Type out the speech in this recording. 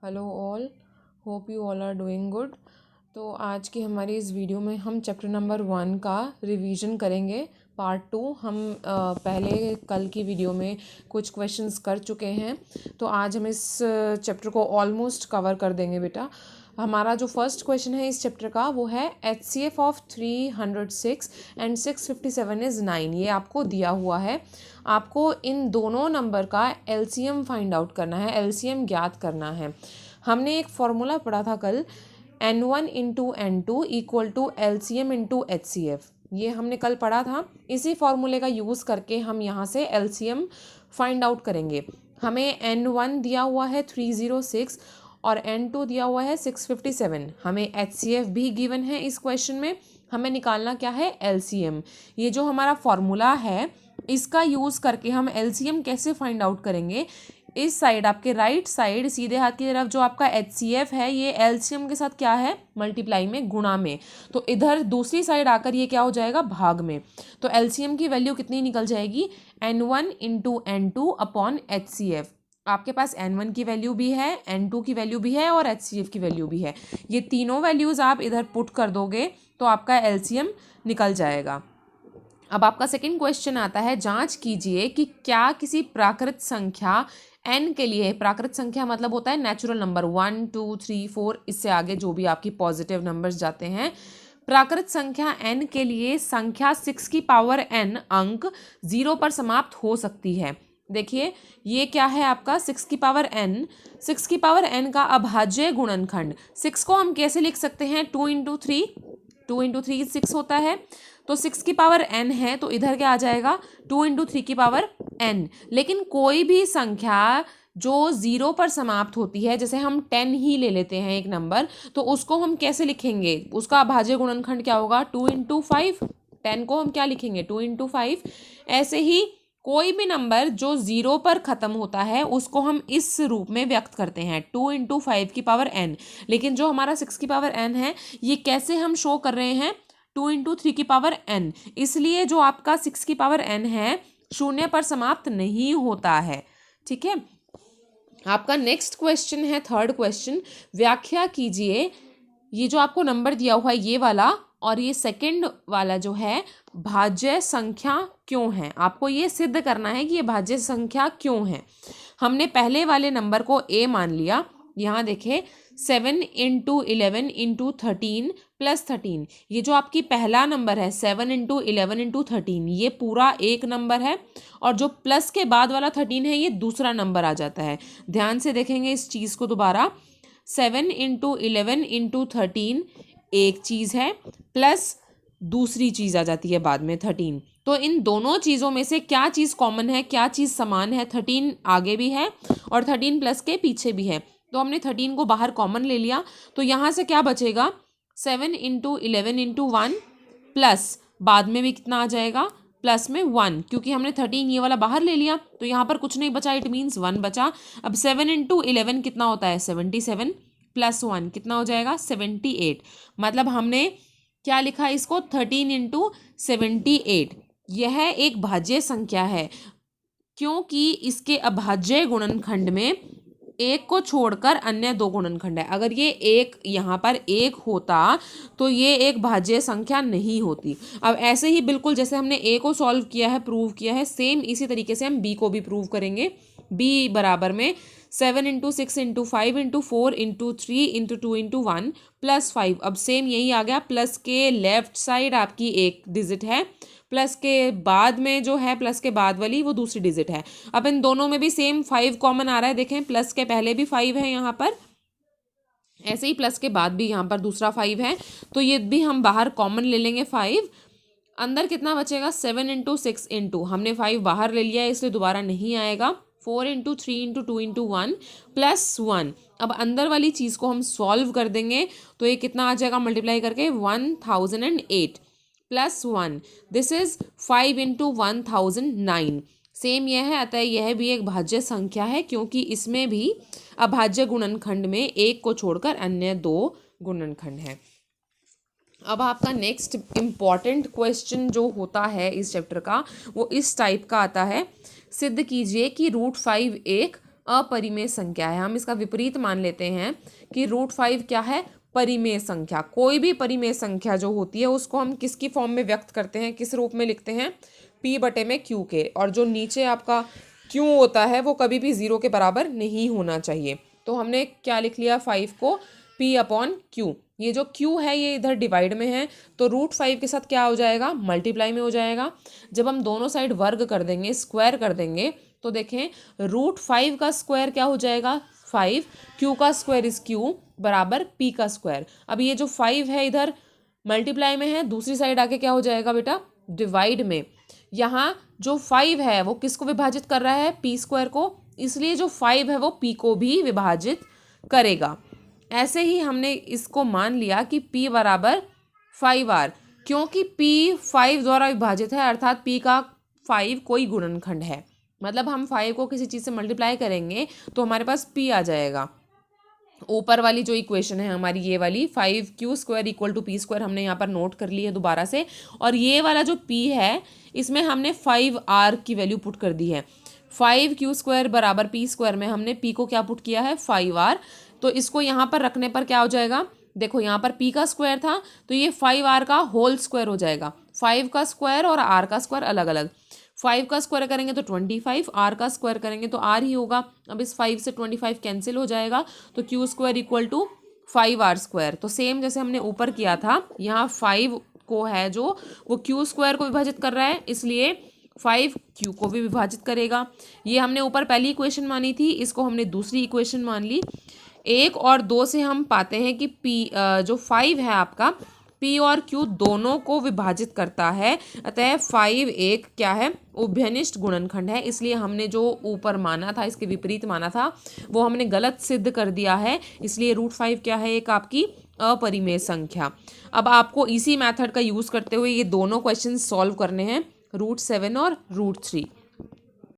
Hello all, hope you all are doing good. तो आज की हमारी इस वीडियो में हम चैप्टर नंबर 1 का रिवीजन करेंगे। पार्ट 2 हम पहले कल की वीडियो में कुछ क्वेश्चंस कर चुके हैं, तो आज हम इस चैप्टर को ऑलमोस्ट कवर कर देंगे बेटा। हमारा जो फर्स्ट क्वेश्चन है इस चैप्टर का वो है HCF ऑफ 306 एंड 657 इज़ 9। ये आपको दिया हुआ है। आपको इन दोनों नंबर का LCM फाइंड आउट करना है, LCM ज्ञात करना है। हमने एक फॉर्मूला पढ़ा था कल, N1 into N2 equal to LCM into HCF। ये हमने कल पढ़ा था। इसी फॉर्मूले का यूज़ करके हम यहाँ से LCM फाइंड आउट करेंगे। हमें N1 दिया हुआ है 306 और N2 दिया हुआ है 657। हमें HCF भी गिवन है इस क्वेश्चन में। हमें निकालना क्या है, LCM। ये जो हमारा फॉर्मूला है इसका यूज़ करके हम LCM कैसे फाइंड आउट करेंगे। इस साइड आपके राइट साइड सीधे हाथ की तरफ जो आपका HCF है ये LCM के साथ क्या है, मल्टीप्लाई में, गुणा में। तो इधर दूसरी साइड आकर ये क्या हो जाएगा, भाग में। तो LCM की वैल्यू कितनी निकल जाएगी, N1 into N2 upon HCF। आपके पास N1 की वैल्यू भी है, N2 की वैल्यू भी है और HCF की वैल्यू भी है। ये तीनों वैल्यूज़ आप इधर पुट कर दोगे तो आपका LCM निकल जाएगा। अब आपका सेकंड क्वेश्चन आता है, जांच कीजिए कि क्या किसी प्राकृत संख्या n के लिए, प्राकृत संख्या मतलब होता है नेचुरल नंबर 1 2 3 4, इससे आगे जो भी आपकी पॉजिटिव नंबर्स जाते हैं। प्राकृत संख्या n के लिए संख्या 6 की पावर n अंक 0 पर समाप्त हो सकती है। देखिए ये क्या है आपका 6 की पावर n। 6 की पावर n का अभाज्य गुणनखंड 6 को हम कैसे लिख सकते हैं, 2 इंटू 3, 2 इंटू 3 6 होता है। तो 6 की पावर n है तो इधर क्या आ जाएगा, 2 इंटू 3 की पावर n। लेकिन कोई भी संख्या जो 0 पर समाप्त होती है, जैसे हम 10 ही ले लेते हैं एक नंबर, तो उसको हम कैसे लिखेंगे, उसका अभाज्य गुणनखंड क्या होगा, 2 इंटू 5। 10 को हम क्या लिखेंगे, 2 इंटू 5। ऐसे ही कोई भी नंबर जो 0 पर ख़त्म होता है उसको हम इस रूप में व्यक्त करते हैं, 2 इंटू 5 की पावर n। लेकिन जो हमारा 6 की पावर n है ये कैसे हम शो कर रहे हैं, 2 इंटू 3 की पावर n। इसलिए जो आपका 6 की पावर n है शून्य पर समाप्त नहीं होता है। ठीक है। आपका नेक्स्ट क्वेश्चन है थर्ड क्वेश्चन, व्याख्या कीजिए। ये जो आपको नंबर दिया हुआ है ये वाला और ये सेकंड वाला जो है भाज्य संख्या क्यों है, आपको ये सिद्ध करना है कि ये भाज्य संख्या क्यों है। हमने पहले वाले नंबर को a मान लिया। यहाँ देखें 7 इंटू 11 इंटू 13 प्लस 13, ये जो आपकी पहला नंबर है 7 इंटू 11 इंटू 13, ये पूरा एक नंबर है। और जो प्लस के बाद वाला 13 है ये दूसरा नंबर आ जाता है। ध्यान से देखेंगे इस चीज़ को दोबारा, 7 इंटू 11 इंटू 13 एक चीज़ है, प्लस दूसरी चीज़ आ जाती है बाद में 13। तो इन दोनों चीज़ों में से क्या चीज़ कॉमन है, क्या चीज़ समान है, 13 आगे भी है और 13 प्लस के पीछे भी है। तो हमने 13 को बाहर कॉमन ले लिया, तो यहाँ से क्या बचेगा, 7 इंटू 11 इंटू 1 प्लस बाद में भी कितना आ जाएगा, प्लस में 1, क्योंकि हमने 13 ये वाला बाहर ले लिया तो यहाँ पर कुछ नहीं बचा, इट मीन्स 1 बचा। अब 7 इंटू 11 कितना होता है, 77 प्लस 1 कितना हो जाएगा, 78। मतलब हमने क्या लिखा इसको, 13 इंटू 78। यह एक भाज्य संख्या है क्योंकि इसके अभाज्य गुणनखंड में एक को छोड़कर अन्य दो गुणनखंड है। अगर ये एक यहाँ पर एक होता तो ये एक भाज्य संख्या नहीं होती। अब ऐसे ही बिल्कुल जैसे हमने a को सॉल्व किया है, प्रूव किया है, सेम इसी तरीके से हम b को भी प्रूव करेंगे। b बराबर में 7 into 6 into 5 into 4 into 3 into 2 into 1 plus 5। अब सेम यही आ गया, प्लस के लेफ्ट साइड आपकी एक डिजिट है, प्लस के बाद में जो है, प्लस के बाद वाली वो दूसरी डिजिट है। अब इन दोनों में भी सेम 5 कॉमन आ रहा है, देखें प्लस के पहले भी 5 है यहाँ पर, ऐसे ही प्लस के बाद भी यहाँ पर दूसरा 5 है, तो ये भी हम बाहर कॉमन ले लेंगे 5। अंदर कितना बचेगा, 7 इंटू 6 इंटू, हमने 5 बाहर ले लिया है इसलिए दोबारा नहीं आएगा, 4 इंटू 3 इंटू 2 इंटू 1 प्लस 1। अब अंदर वाली चीज़ को हम सॉल्व कर देंगे तो ये कितना आ जाएगा, मल्टीप्लाई करके 1008 plus 1, this is 5 into 1009। Same यह है, अतः यह भी एक भाज्य संख्या है क्योंकि इसमें भी अभाज्य गुणनखंड में एक को छोड़कर अन्य दो गुणनखंड हैं। अब आपका नेक्स्ट इम्पॉर्टेंट क्वेश्चन जो होता है इस चैप्टर का वो इस टाइप का आता है, सिद्ध कीजिए कि √5 एक अपरिमेय संख्या है। हम इसका विपरीत मान लेते हैं कि √5 क्या है, परिमेय संख्या। कोई भी परिमेय संख्या जो होती है उसको हम किसकी फॉर्म में व्यक्त करते हैं, किस रूप में लिखते हैं, P/Q के। और जो नीचे आपका Q होता है वो कभी भी 0 के बराबर नहीं होना चाहिए। तो हमने क्या लिख लिया, 5 को P/Q। ये जो Q है ये इधर डिवाइड में है, तो √5 के साथ क्या हो जाएगा, मल्टीप्लाई में हो जाएगा। जब हम दोनों साइड वर्ग कर देंगे, स्क्वायर कर देंगे, तो देखें √5 का स्क्वायर क्या हो जाएगा, 5, Q का स्क्वायर इज Q बराबर P का स्क्वायर। अब ये जो 5 है इधर मल्टीप्लाई में है, दूसरी साइड आके क्या हो जाएगा बेटा, डिवाइड में। यहाँ जो 5 है वो किसको विभाजित कर रहा है, P² को, इसलिए जो 5 है वो P को भी विभाजित करेगा। ऐसे ही हमने इसको मान लिया कि P बराबर 5R, क्योंकि P 5 द्वारा विभाजित है, अर्थात P का 5 कोई गुणनखंड है। मतलब हम 5 को किसी चीज़ से मल्टीप्लाई करेंगे तो हमारे पास P आ जाएगा। ऊपर वाली जो इक्वेशन है हमारी ये वाली 5Q² = P², हमने यहाँ पर नोट कर ली है दोबारा से। और ये वाला जो P है इसमें हमने 5R की वैल्यू पुट कर दी है। 5Q² बराबर P² में हमने P को क्या पुट किया है, 5R। तो इसको यहाँ पर रखने पर क्या हो जाएगा, देखो यहाँ पर P का स्क्वायर था तो ये 5R का होल स्क्वायर हो जाएगा। 5 का स्क्वायर और R का स्क्वायर अलग अलग। 5 का स्क्वायर करेंगे तो 25, R का स्क्वायर करेंगे तो R ही होगा। अब इस 5 से 25 कैंसिल हो जाएगा, तो Q² = 5R²। तो सेम जैसे हमने ऊपर किया था, यहाँ 5 को है जो वो Q² को विभाजित कर रहा है, इसलिए 5 Q को भी विभाजित करेगा। ये हमने ऊपर पहली इक्वेशन मानी थी, इसको हमने दूसरी इक्वेशन मान ली। 1 और 2 से हम पाते हैं कि जो 5 है आपका, P और Q दोनों को विभाजित करता है, अतः 5 एक क्या है, उभयनिष्ठ गुणनखंड है। इसलिए हमने जो ऊपर माना था, इसके विपरीत माना था, वो हमने गलत सिद्ध कर दिया है। इसलिए √5 क्या है, एक आपकी अपरिमेय संख्या। अब आपको इसी मेथड का यूज़ करते हुए ये दोनों क्वेश्चन सॉल्व करने हैं, √7 और √3।